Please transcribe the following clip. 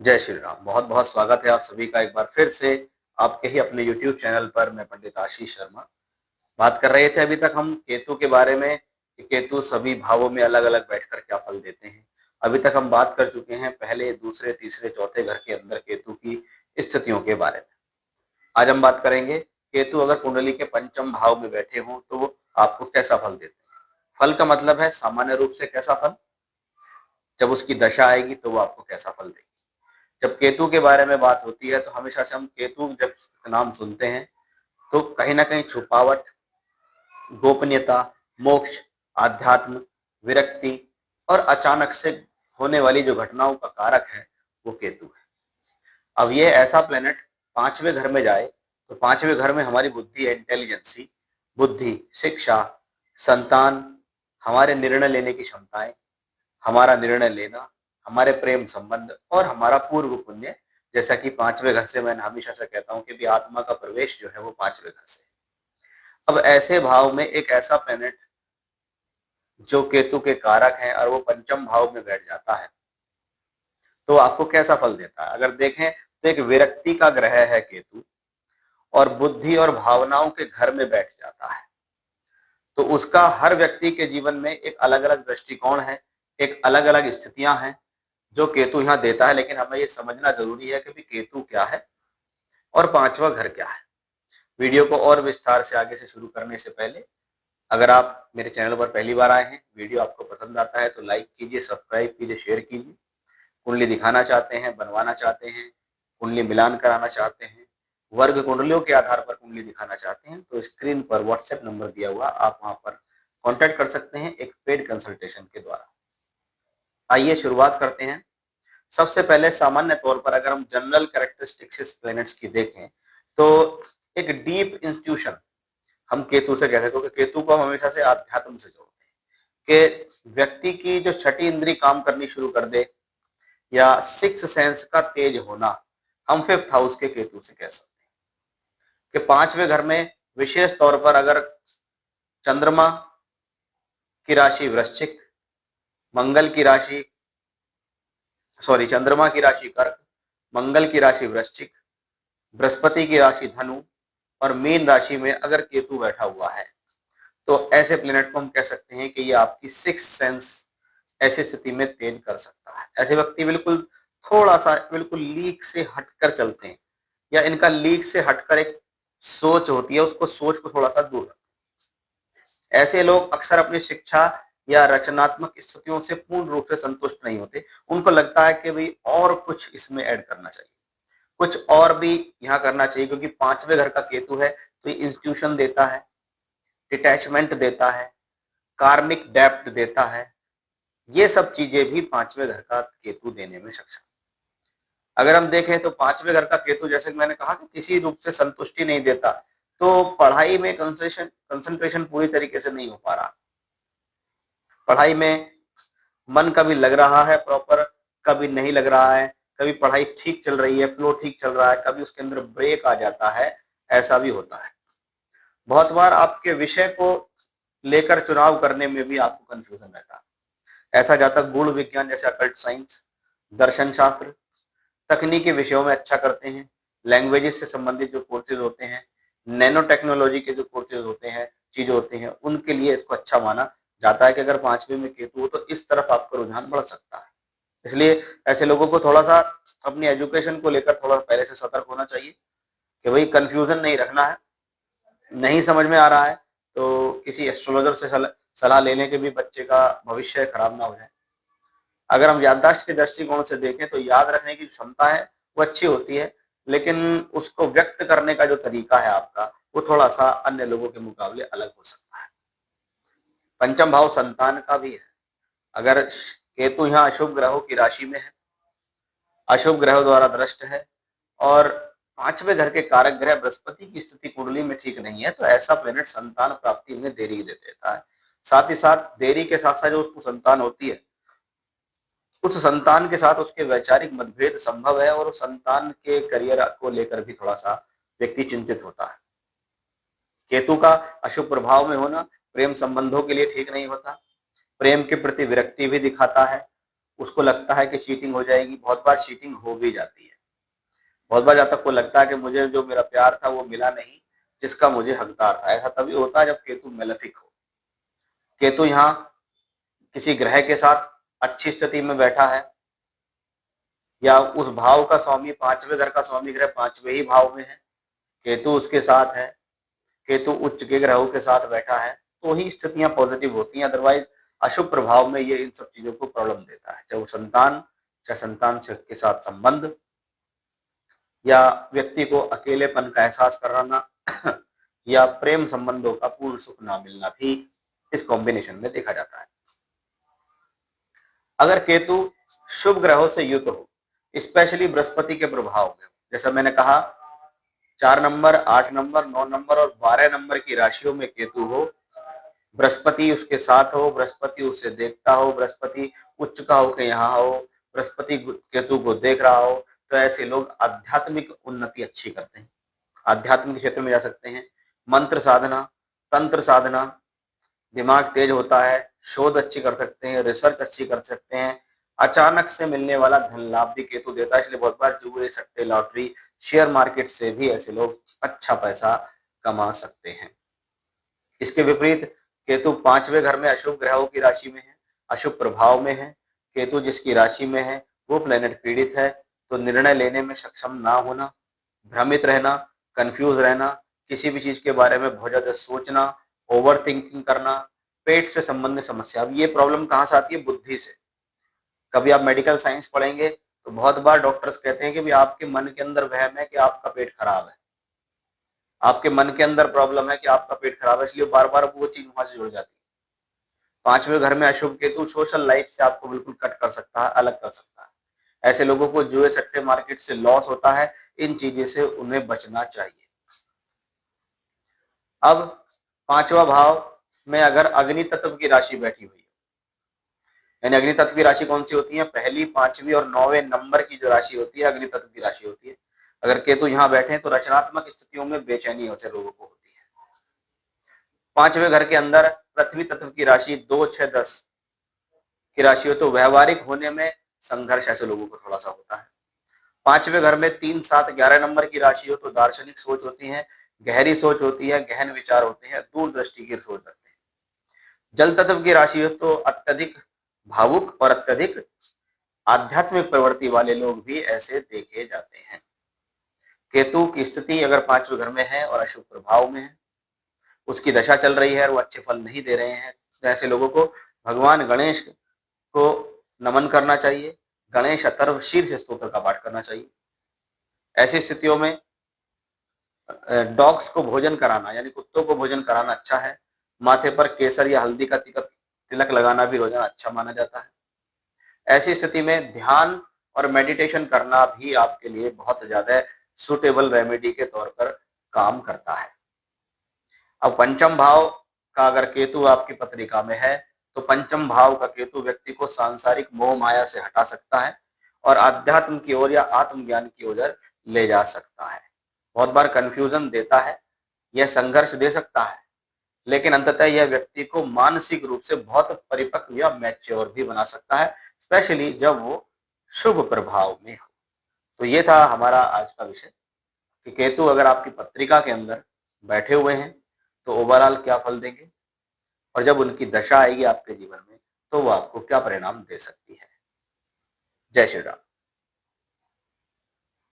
जय श्री राम। बहुत बहुत स्वागत है आप सभी का एक बार फिर से आपके ही अपने YouTube चैनल पर। मैं पंडित आशीष शर्मा बात कर रहे थे अभी तक हम केतु के बारे में कि केतु सभी भावों में अलग अलग बैठकर क्या फल देते हैं। अभी तक हम बात कर चुके हैं पहले, दूसरे, तीसरे, चौथे घर के अंदर केतु की स्थितियों के बारे में। आज हम बात करेंगे केतु अगर कुंडली के पंचम भाव में बैठे हों तो वो आपको कैसा फल देते हैं। फल का मतलब है सामान्य रूप से कैसा फल, जब उसकी दशा आएगी तो वो आपको कैसा फल देगी। जब केतु के बारे में बात होती है तो हमेशा से हम केतु जब नाम सुनते हैं तो कहीं ना कहीं छुपावट, गोपनीयता, मोक्ष, आध्यात्म, विरक्ति और अचानक से होने वाली जो घटनाओं का कारक है वो केतु है। अब ये ऐसा प्लेनेट पांचवें घर में जाए तो पांचवें घर में हमारी बुद्धि है, इंटेलिजेंसी, बुद्धि, शिक्षा, संतान, हमारे निर्णय लेने की क्षमताएं, हमारा निर्णय लेना, हमारे प्रेम संबंध और हमारा पूर्व पुण्य। जैसा कि पांचवें घर से मैं हमेशा से कहता हूं कि भी आत्मा का प्रवेश जो है वो पांचवें घर से। अब ऐसे भाव में एक ऐसा प्लेनेट जो केतु के कारक है और वो पंचम भाव में बैठ जाता है तो आपको कैसा फल देता है। अगर देखें तो एक विरक्ति का ग्रह है केतु और बुद्धि और भावनाओं के घर में बैठ जाता है तो उसका हर व्यक्ति के जीवन में एक अलग अलग दृष्टिकोण है, एक अलग अलग स्थितियां हैं जो केतु यहाँ देता है। लेकिन हमें ये समझना जरूरी है कि भी केतु क्या है और पांचवा घर क्या है। वीडियो को और विस्तार से आगे से शुरू करने से पहले अगर आप मेरे चैनल पर पहली बार आए हैं, वीडियो आपको पसंद आता है तो लाइक कीजिए, सब्सक्राइब कीजिए, शेयर कीजिए। कुंडली दिखाना चाहते हैं, बनवाना चाहते हैं, कुंडली मिलान कराना चाहते हैं, वर्ग कुंडलियों के आधार पर कुंडली दिखाना चाहते हैं तो स्क्रीन पर व्हाट्सएप नंबर दिया हुआ, आप वहां पर कांटेक्ट कर सकते हैं एक पेड कंसल्टेशन के द्वारा। आइए शुरुआत करते हैं। सबसे पहले सामान्य तौर पर अगर हम जनरल कैरेक्टरिस्टिक्स प्लैनेट्स की देखें तो एक डीप इंस्टीट्यूशन हम केतु से कहते हैं, क्योंकि केतु को हम हमेशा से आध्यात्म से जोड़ते हैं कि व्यक्ति की जो छठी इंद्री काम करनी शुरू कर दे या सिक्स सेंस का तेज होना, हम फिफ्थ हाउस के केतु से कह सकते हैं कि पांचवें घर में विशेष तौर पर अगर चंद्रमा की राशि वृश्चिक, मंगल की राशि चंद्रमा की राशि कर्क, मंगल की राशि वृश्चिक, बृहस्पति की राशि धनु और मीन राशि में अगर केतु बैठा हुआ है तो ऐसे प्लेनेट को हम कह सकते हैं कि ये आपकी सिक्स सेंस ऐसी स्थिति में तेज कर सकता है। ऐसे व्यक्ति बिल्कुल थोड़ा सा बिल्कुल लीक से हटकर चलते हैं या इनका लीक से हटकर एक सोच होती है, उसको सोच को थोड़ा सा दूर रखते हैं। ऐसे लोग अक्सर अपनी शिक्षा या रचनात्मक स्थितियों से पूर्ण रूप से संतुष्ट नहीं होते। उनको लगता है कि भाई और कुछ इसमें ऐड करना चाहिए, कुछ और भी यहाँ करना चाहिए, क्योंकि पांचवें घर का केतु है तो ये इंस्टीट्यूशन देता है, डिटैचमेंट देता है, कार्मिक डेप्थ देता है। ये सब चीजें भी पांचवें घर का केतु देने में सक्षम। अगर हम देखें तो पांचवें घर का केतु, जैसे कि मैंने कहा कि किसी रूप से संतुष्टि नहीं देता, तो पढ़ाई में कंसंट्रेशन पूरी तरीके से नहीं हो पा रहा, पढ़ाई में मन कभी लग रहा है प्रॉपर, कभी नहीं लग रहा है, कभी पढ़ाई ठीक चल रही है, फ्लो ठीक चल रहा है, कभी उसके अंदर ब्रेक आ जाता है, ऐसा भी होता है। बहुत बार आपके विषय को लेकर चुनाव करने में भी आपको कंफ्यूजन रहता है। ऐसा जातक गूढ़ विज्ञान जैसे अकल्ट साइंस, दर्शन शास्त्र, तकनीकी विषयों में अच्छा करते हैं, लैंग्वेजेस से संबंधित जो कोर्सेज होते हैं, नैनो टेक्नोलॉजी के जो कोर्सेज होते हैं, चीजें होती हैं, उनके लिए इसको अच्छा माना जाता है कि अगर पांचवें में केतु हो तो इस तरफ आपका रुझान बढ़ सकता है। इसलिए ऐसे लोगों को थोड़ा सा अपनी एजुकेशन को लेकर थोड़ा पहले से सतर्क होना चाहिए कि भाई कंफ्यूजन नहीं रखना है। नहीं समझ में आ रहा है तो किसी एस्ट्रोलॉजर से सलाह लेने के भी बच्चे का भविष्य खराब ना हो जाए। अगर हम याददाश्त के दृष्टिकोण से देखें तो याद रखने की क्षमता है वो अच्छी होती है, लेकिन उसको व्यक्त करने का जो तरीका है आपका वो थोड़ा सा अन्य लोगों के मुकाबले अलग हो सकता है। पंचम भाव संतान का भी है। अगर केतु यहाँ अशुभ ग्रहों की राशि में है, अशुभ ग्रहों द्वारा दृष्ट है और पांचवें घर के कारक ग्रह बृहस्पति की स्थिति कुंडली में ठीक नहीं है, तो ऐसा प्लेनेट संतान प्राप्ति में देरी दे देता है। साथ ही साथ देरी के साथ साथ जो उसको संतान होती है, उस संतान के साथ उसके वैचारिक मतभेद संभव है और उस संतान के करियर को लेकर भी थोड़ा सा व्यक्ति चिंतित होता है। केतु का अशुभ प्रभाव में होना प्रेम संबंधों के लिए ठीक नहीं होता, प्रेम के प्रति विरक्ति भी दिखाता है, उसको लगता है कि चीटिंग हो जाएगी, बहुत बार चीटिंग हो भी जाती है। बहुत बार जातक को लगता है कि मुझे जो मेरा प्यार था वो मिला नहीं, जिसका मुझे हकदार था। ऐसा तभी होता है जब केतु मेलेफिक हो। केतु यहाँ किसी ग्रह के साथ अच्छी स्थिति में बैठा है, या उस भाव का स्वामी, पांचवें घर का स्वामी ग्रह पांचवें ही भाव में है, केतु उसके साथ है, केतु उच्च के ग्रहों के साथ बैठा है, तो ही स्थितियां पॉजिटिव होती हैं। अदरवाइज अशुभ प्रभाव में ये इन सब चीजों को प्रॉब्लम देता है, चाहे वो संतान, चाहे संतान से के साथ संबंध, या व्यक्ति को अकेलेपन का एहसास कराना या प्रेम संबंधों का पूर्ण सुख ना मिलना भी इस कॉम्बिनेशन में देखा जाता है। अगर केतु शुभ ग्रहों से युक्त हो, स्पेशली बृहस्पति के प्रभाव में, जैसा मैंने कहा 4 नंबर, 8 नंबर, 9 नंबर और 12 नंबर की राशियों में केतु हो, बृहस्पति उसके साथ हो, बृहस्पति उसे देखता हो, बृहस्पति उच्च का होकर यहाँ हो, बृहस्पति केतु को देख रहा हो, तो ऐसे लोग आध्यात्मिक उन्नति अच्छी करते हैं, आध्यात्मिक क्षेत्र में जा सकते हैं। मंत्र साधना, तंत्र साधना, दिमाग तेज होता है, शोध अच्छी कर सकते हैं, रिसर्च अच्छी कर सकते हैं। अचानक से मिलने वाला धन लाभ भी केतु देता है, इसलिए बहुत बार जुए, सट्टे, लॉटरी, शेयर मार्केट से भी ऐसे लोग अच्छा पैसा कमा सकते हैं। इसके विपरीत केतु पांचवें घर में अशुभ ग्रहों की राशि में है, अशुभ प्रभाव में है। केतु जिसकी राशि में है वो प्लेनेट पीड़ित है, तो निर्णय लेने में सक्षम ना होना, भ्रमित रहना, कंफ्यूज रहना, किसी भी चीज के बारे में बहुत ज्यादा सोचना, ओवर थिंकिंग करना, पेट से संबंधित समस्या। अब ये प्रॉब्लम कहाँ से आती है? बुद्धि से। कभी आप मेडिकल साइंस पढ़ेंगे तो बहुत बार डॉक्टर्स कहते हैं कि भी आपके मन के अंदर वहम है कि आपका पेट खराब है, आपके मन के अंदर प्रॉब्लम है कि आपका पेट खराब है, इसलिए बार बार वो चीज वहां से जुड़ जाती है। पांचवें घर में अशुभ केतु सोशल लाइफ से आपको बिल्कुल कट कर सकता है, अलग कर सकता है। ऐसे लोगों को जुए सट्टे मार्केट से लॉस होता है, इन चीजों से उन्हें बचना चाहिए। अब पांचवा भाव में अगर अग्नि तत्व की राशि बैठी हुई है, यानी अग्नि तत्व की राशि कौन सी होती है? पहली, पांचवी और 9वें नंबर की जो राशि होती है अग्नि तत्व की राशि होती है। अगर केतु यहाँ बैठे तो रचनात्मक स्थितियों में बेचैनी होते लोगों को होती है। पांचवें घर के अंदर पृथ्वी तत्व की राशि 2, 6, 10 की राशि हो तो व्यवहारिक होने में संघर्ष ऐसे लोगों को थोड़ा सा होता है। पांचवें घर में 3, 7, 11 नंबर की राशि हो तो दार्शनिक सोच होती है, गहरी सोच होती है, गहन विचार होते हैं, दूरदृष्टि की सोच रखते हैं। जल तत्व की राशि हो तो अत्यधिक भावुक और अत्यधिक आध्यात्मिक प्रवृत्ति वाले लोग भी ऐसे देखे जाते हैं। केतु की स्थिति अगर पांचवें घर में है और अशुभ प्रभाव में है, उसकी दशा चल रही है और वो अच्छे फल नहीं दे रहे हैं, तो ऐसे लोगों को भगवान गणेश को नमन करना चाहिए, गणेश अथर्व शीर्ष स्तोत्र का पाठ करना चाहिए। ऐसी स्थितियों में डॉग्स को भोजन कराना, यानी कुत्तों को भोजन कराना अच्छा है। माथे पर केसर या हल्दी का तिलक लगाना भी रोजाना अच्छा माना जाता है। ऐसी स्थिति में ध्यान और मेडिटेशन करना भी आपके लिए बहुत ज्यादा सुटेबल रेमेडी के तौर पर काम करता है। अब पंचम भाव का अगर केतु आपकी पत्रिका में है तो पंचम भाव का केतु व्यक्ति को सांसारिक मोह माया से हटा सकता है और आध्यात्म की ओर या आत्मज्ञान की ओर ले जा सकता है। बहुत बार कंफ्यूजन देता है, यह संघर्ष दे सकता है, लेकिन अंततः यह व्यक्ति को मानसिक रूप से बहुत परिपक्व या मैच्योर भी बना सकता है, स्पेशली जब वो शुभ प्रभाव में हो। तो ये था हमारा आज का विषय कि केतु अगर आपकी पत्रिका के अंदर बैठे हुए हैं तो ओवरऑल क्या फल देंगे, और जब उनकी दशा आएगी आपके जीवन में तो वो आपको क्या परिणाम दे सकती है। जय श्री राम।